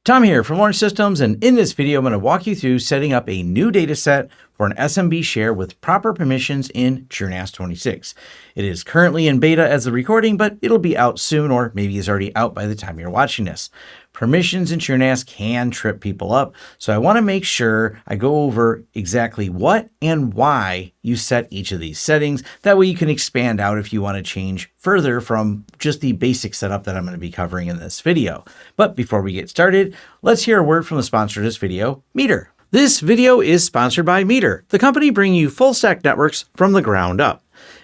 Tom here from Lawrence Systems, and in this video, I'm going to walk you through setting up a new data set for an SMB share with proper permissions in TrueNAS 26. It is currently in beta as of recording, but it'll be out soon, or maybe it's already out by the time you're watching this. Permissions in TrueNAS can trip people up, so I want to make sure I go over exactly what and why you set each of these settings. That way you can expand out if you want to change further from just the basic setup that I'm going to be covering in this video. But before we get started, let's hear a word from the sponsor of this video, Meter. This video is sponsored by Meter, the company bringing you full stack networks from the ground up.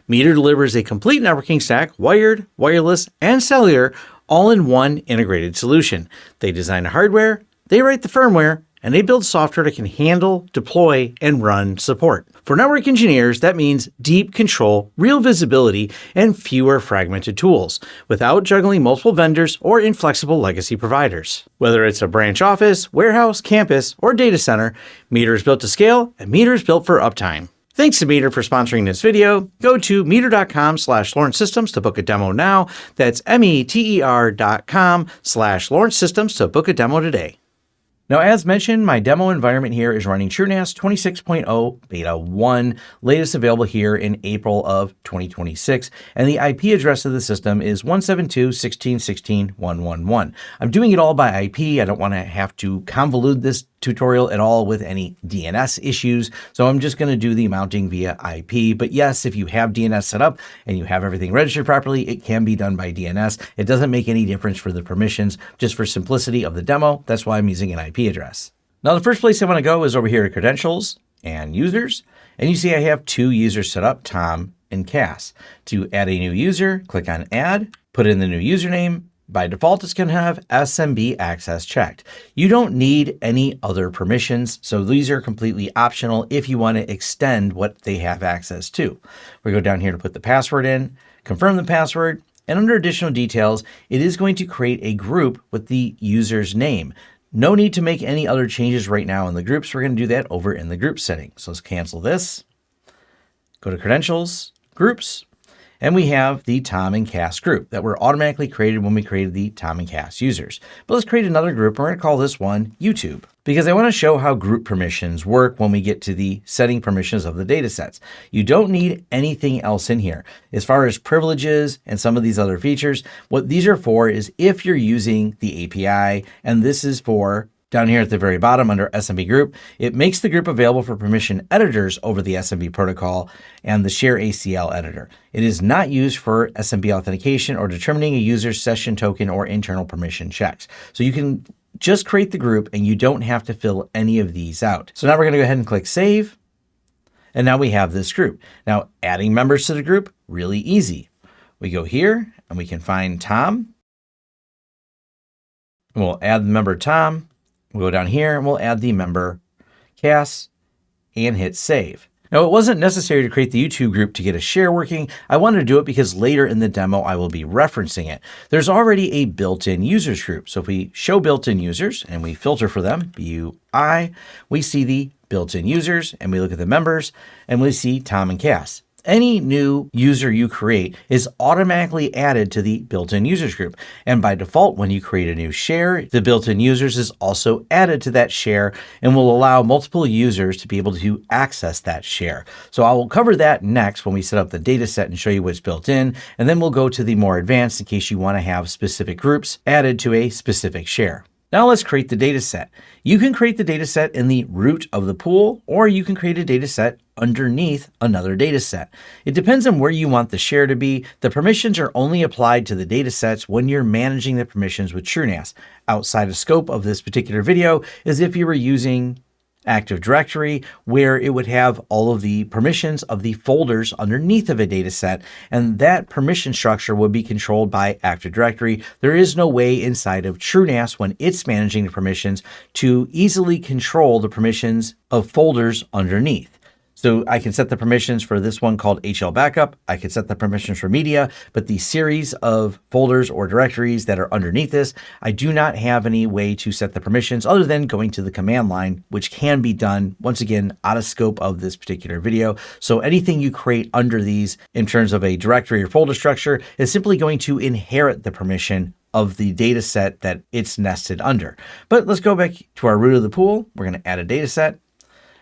Meter delivers a complete networking stack, wired, wireless, and cellular, all in one integrated solution. They design the hardware, they write the firmware, and they build software that can handle, deploy, and run support. For network engineers, that means deep control, real visibility, and fewer fragmented tools, without juggling multiple vendors or inflexible legacy providers. Whether it's a branch office, warehouse, campus, or data center, Meter is built to scale, and Meter is built for uptime. Thanks to Meter for sponsoring this video. Go to meter.com/Lawrence Systems to book a demo now. That's meter.com/Lawrence Systems to book a demo today. Now, as mentioned, my demo environment here is running TrueNAS 26.0 Beta 1, latest available here in April of 2026, and the IP address of the system is 172.16.16.111. I'm doing it all by IP. I don't want to have to convolute this tutorial at all with any DNS issues, so I'm just going to do the mounting via IP. But yes, if you have DNS set up and you have everything registered properly, it can be done by DNS. It doesn't make any difference for the permissions, just for simplicity of the demo. That's why I'm using an IP address. Now, the first place I want to go is over here to Credentials and Users, and you see I have two users set up, Tom and Cass. To add a new user, click on Add, put in the new username. By default, it's going to have SMB access checked. You don't need any other permissions, so these are completely optional if you want to extend what they have access to. We go down here to put the password in, confirm the password, and under additional details, it is going to create a group with the user's name. No need to make any other changes right now in the groups. We're going to do that over in the group setting. So let's cancel this, go to Credentials, Groups, and we have the Tom and Cass group that were automatically created when we created the Tom and Cass users. But let's create another group. We're going to call this one YouTube, because I want to show how group permissions work when we get to the setting permissions of the data sets. You don't need anything else in here. As far as privileges and some of these other features, what these are for is if you're using the API, and this is for down here at the very bottom under SMB group, it makes the group available for permission editors over the SMB protocol and the share ACL editor. It is not used for SMB authentication or determining a user's session token or internal permission checks. So you can just create the group and you don't have to fill any of these out. So now we're going to go ahead and click Save. And now we have this group. Now, adding members to the group, really easy. We go here and we can find Tom. And we'll add the member Tom. We'll go down here and we'll add the member Cass and hit Save. Now, it wasn't necessary to create the YouTube group to get a share working. I wanted to do it because later in the demo, I will be referencing it. There's already a built-in users group. So if we show built-in users and we filter for them, BUI, we see the built-in users and we look at the members and we see Tom and Cass. Any new user you create is automatically added to the built-in users group. And by default, when you create a new share, the built-in users is also added to that share and will allow multiple users to be able to access that share. So I will cover that next when we set up the data set and show you what's built in. And then we'll go to the more advanced in case you want to have specific groups added to a specific share. Now let's create the data set. You can create the data set in the root of the pool, or you can create a data set underneath another data set. It depends on where you want the share to be. The permissions are only applied to the data sets when you're managing the permissions with TrueNAS. Outside of scope of this particular video is if you were using Active Directory, where it would have all of the permissions of the folders underneath of a data set, and that permission structure would be controlled by Active Directory. There is no way inside of TrueNAS when it's managing the permissions to easily control the permissions of folders underneath. So I can set the permissions for this one called HL Backup. I can set the permissions for media, but the series of folders or directories that are underneath this, I do not have any way to set the permissions other than going to the command line, which can be done, once again, out of scope of this particular video. So anything you create under these in terms of a directory or folder structure is simply going to inherit the permission of the data set that it's nested under. But let's go back to our root of the pool. We're going to add a data set,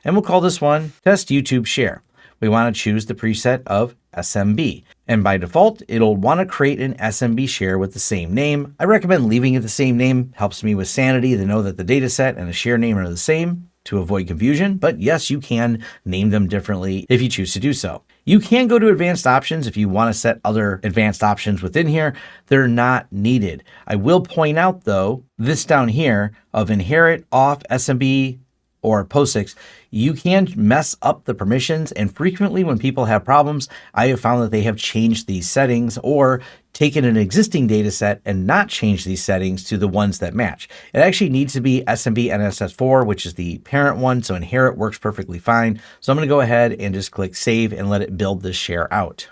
and we'll call this one Test YouTube Share. We want to choose the preset of SMB. And by default, it'll want to create an SMB share with the same name. I recommend leaving it the same name. Helps me with sanity to know that the data set and the share name are the same to avoid confusion. But yes, you can name them differently if you choose to do so. You can go to advanced options if you want to set other advanced options within here. They're not needed. I will point out though, this down here of inherit, off, SMB, or POSIX, you can mess up the permissions. And frequently when people have problems, I have found that they have changed these settings or taken an existing data set and not changed these settings to the ones that match. It actually needs to be SMB NSS4, which is the parent one. So inherit works perfectly fine. So I'm going to go ahead and just click save and let it build this share out.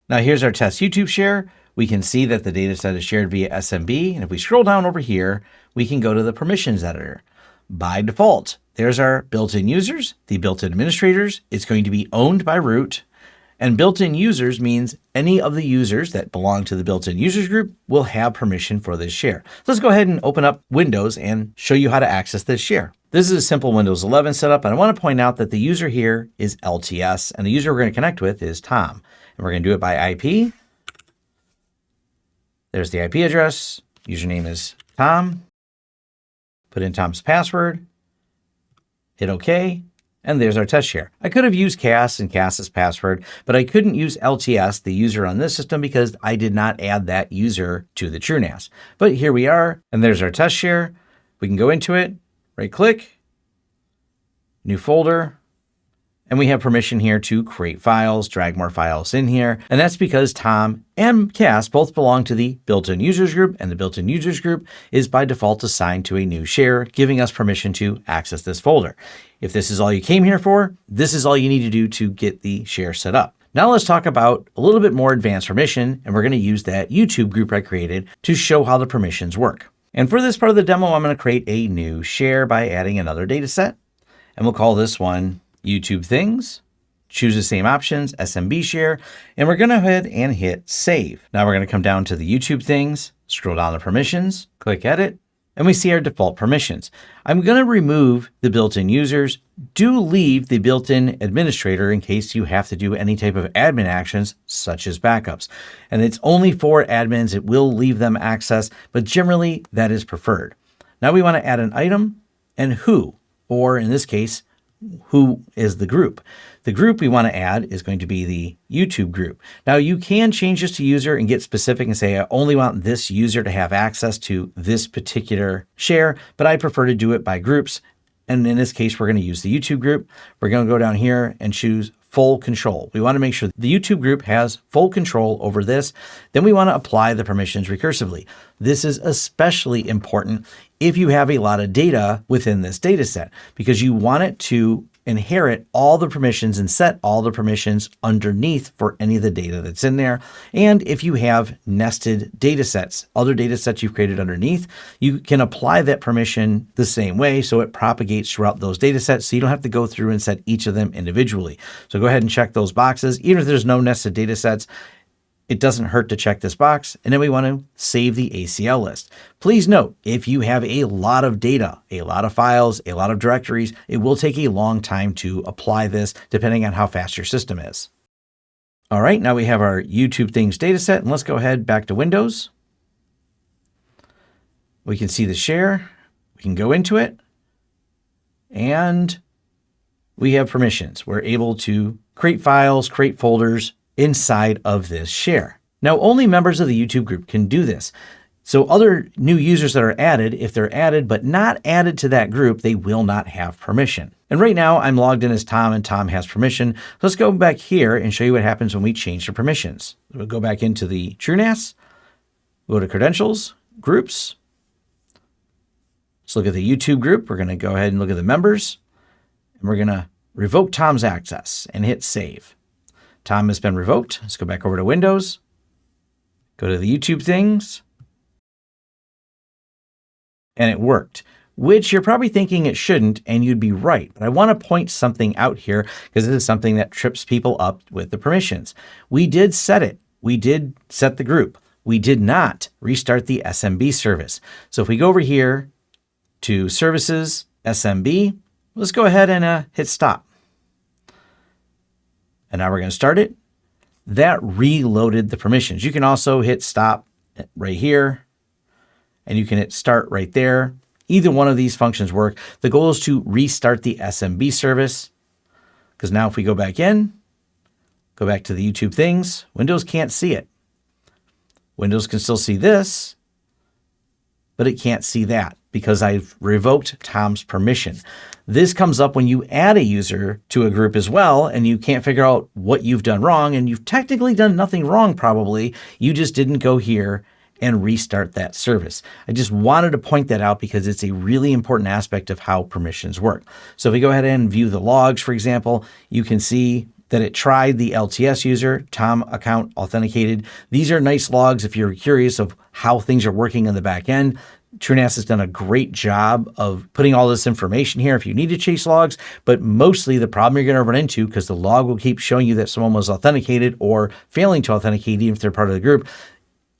Now here's our test YouTube share. We can see that the data set is shared via SMB. And if we scroll down over here, we can go to the permissions editor. By default, there's our built-in users, the built-in administrators. It's going to be owned by root. And built-in users means any of the users that belong to the built-in users group will have permission for this share. So let's go ahead and open up Windows and show you how to access this share. This is a simple Windows 11 setup. And I want to point out that the user here is LTS and the user we're going to connect with is Tom. And we're going to do it by IP. There's the IP address. Username is Tom. Put in Tom's password, hit OK, and there's our test share. I could have used CAS and CAS's password, but I couldn't use LTS, the user on this system, because I did not add that user to the TrueNAS. But here we are, and there's our test share. We can go into it, right click, new folder, and we have permission here to create files, drag more files in here. And that's because Tom and CAS both belong to the built-in users group, and the built-in users group is by default assigned to a new share, giving us permission to access this folder. If this is all you came here for, this is all you need to do to get the share set up. Now let's talk about a little bit more advanced permission, and we're going to use that YouTube group I created to show how the permissions work. And for this part of the demo, I'm going to create a new share by adding another data set, and we'll call this one YouTube Things, choose the same options, SMB share, and we're going to go ahead and hit save. Now we're going to come down to the YouTube Things, scroll down to permissions, click edit, and we see our default permissions. I'm going to remove the built-in users. Do leave the built-in administrator in case you have to do any type of admin actions, such as backups. And it's only for admins. It will leave them access, but generally that is preferred. Now we want to add an item and who, or in this case, who is the group. The group we want to add is going to be the YouTube group. Now you can change this to user and get specific and say, I only want this user to have access to this particular share, but I prefer to do it by groups. And in this case, we're going to use the YouTube group. We're going to go down here and choose full control. We want to make sure the YouTube group has full control over this. Then we want to apply the permissions recursively. This is especially important if you have a lot of data within this data set, because you want it to inherit all the permissions and set all the permissions underneath for any of the data that's in there. And if you have nested data sets, other data sets you've created underneath, you can apply that permission the same way so it propagates throughout those data sets, so you don't have to go through and set each of them individually. So go ahead and check those boxes. Even if there's no nested data sets, it doesn't hurt to check this box. And then we want to save the ACL list. Please note, if you have a lot of data, a lot of files, a lot of directories, it will take a long time to apply this depending on how fast your system is. All right, now we have our YouTube Things data set, and let's go ahead back to Windows. We can see the share. We can go into it, and we have permissions. We're able to create files, create folders inside of this share. Now, only members of the YouTube group can do this. So other new users that are added, if they're added but not added to that group, they will not have permission. And right now I'm logged in as Tom and Tom has permission. Let's go back here and show you what happens when we change the permissions. We'll go back into the TrueNAS, go to credentials, groups. Let's look at the YouTube group. We're going to go ahead and look at the members, and we're going to revoke Tom's access and hit save. Tom has been revoked. Let's go back over to Windows, go to the YouTube Things, and it worked, which you're probably thinking it shouldn't, and you'd be right. But I want to point something out here because this is something that trips people up with the permissions. We did set it we did set the group. We did not restart the SMB service. So if we go over here to Services, SMB, let's go ahead and hit stop. And now we're going to start it. That reloaded the permissions. You can also hit stop right here, and you can hit start right there. Either one of these functions work. The goal is to restart the SMB service, because now if we go back in, go back to the YouTube things, Windows can't see it. Windows can still see this, but it can't see that because I've revoked Tom's permission. This comes up when you add a user to a group as well, and you can't figure out what you've done wrong, and you've technically done nothing wrong probably. You just didn't go here and restart that service. I just wanted to point that out because it's a really important aspect of how permissions work. So if we go ahead and view the logs, for example, you can see that it tried the LTS user, Tom account authenticated. These are nice logs if you're curious of how things are working in the back end. TrueNAS has done a great job of putting all this information here if you need to chase logs, but mostly the problem you're going to run into, because the log will keep showing you that someone was authenticated or failing to authenticate even if they're part of the group,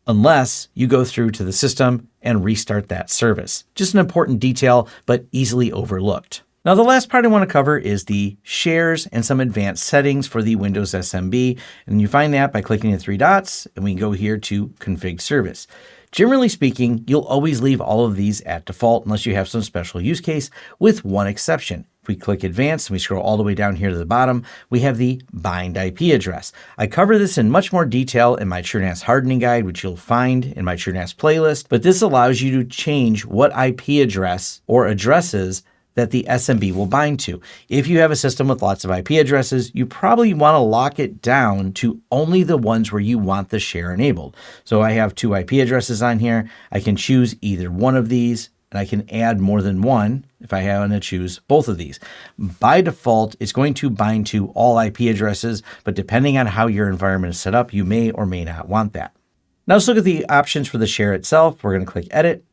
unless you go through to the system and restart that service. Just an important detail, but easily overlooked. Now, the last part I want to cover is the shares and some advanced settings for the Windows SMB. And you find that by clicking the three dots, and we can go here to Config Service. Generally speaking, you'll always leave all of these at default unless you have some special use case, with one exception. If we click Advanced and we scroll all the way down here to the bottom, we have the bind IP address. I cover this in much more detail in my TrueNAS hardening guide, which you'll find in my TrueNAS playlist, but this allows you to change what IP address or addresses that the SMB will bind to. If you have a system with lots of IP addresses, you probably want to lock it down to only the ones where you want the share enabled. So I have 2 IP addresses on here. I can choose either one of these, and I can add more than one if I happen to choose both of these. By default, it's going to bind to all IP addresses, but depending on how your environment is set up, you may or may not want that. Now let's look at the options for the share itself. We're going to click Edit.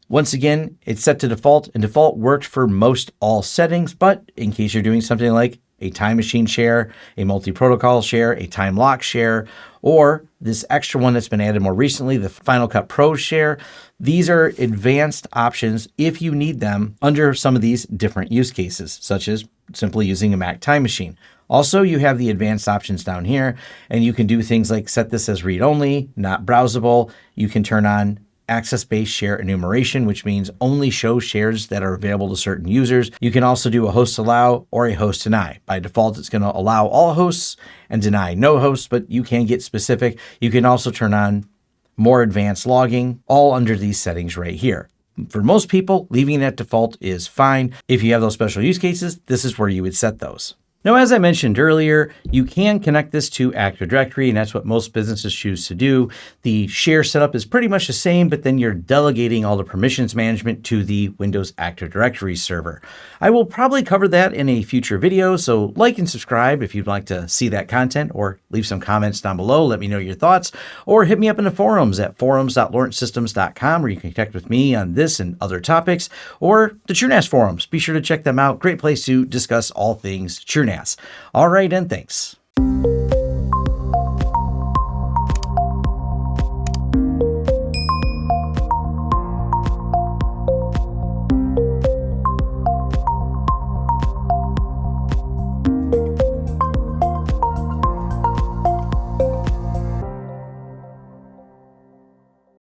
Once again, it's set to default, and default works for most all settings, but in case you're doing something like a time machine share, a multi-protocol share, a time lock share, or this extra one that's been added more recently, the Final Cut Pro share, these are advanced options if you need them under some of these different use cases, such as simply using a Mac time machine. Also, you have the advanced options down here, and you can do things like set this as read-only, not browsable. You can turn on access-based share enumeration, which means only show shares that are available to certain users. You can also do a host allow or a host deny. By default, it's going to allow all hosts and deny no hosts, but you can get specific. You can also turn on more advanced logging, all under these settings right here. For most people, leaving it at default is fine. If you have those special use cases, this is where you would set those. Now, as I mentioned earlier, you can connect this to Active Directory, and that's what most businesses choose to do. The share setup is pretty much the same, but then you're delegating all the permissions management to the Windows Active Directory server. I will probably cover that in a future video, so like and subscribe if you'd like to see that content, or leave some comments down below. Let me know your thoughts, or hit me up in the forums at forums.lawrencesystems.com, where you can connect with me on this and other topics, or the TrueNAS forums. Be sure to check them out. Great place to discuss all things TrueNAS. All right, and thanks.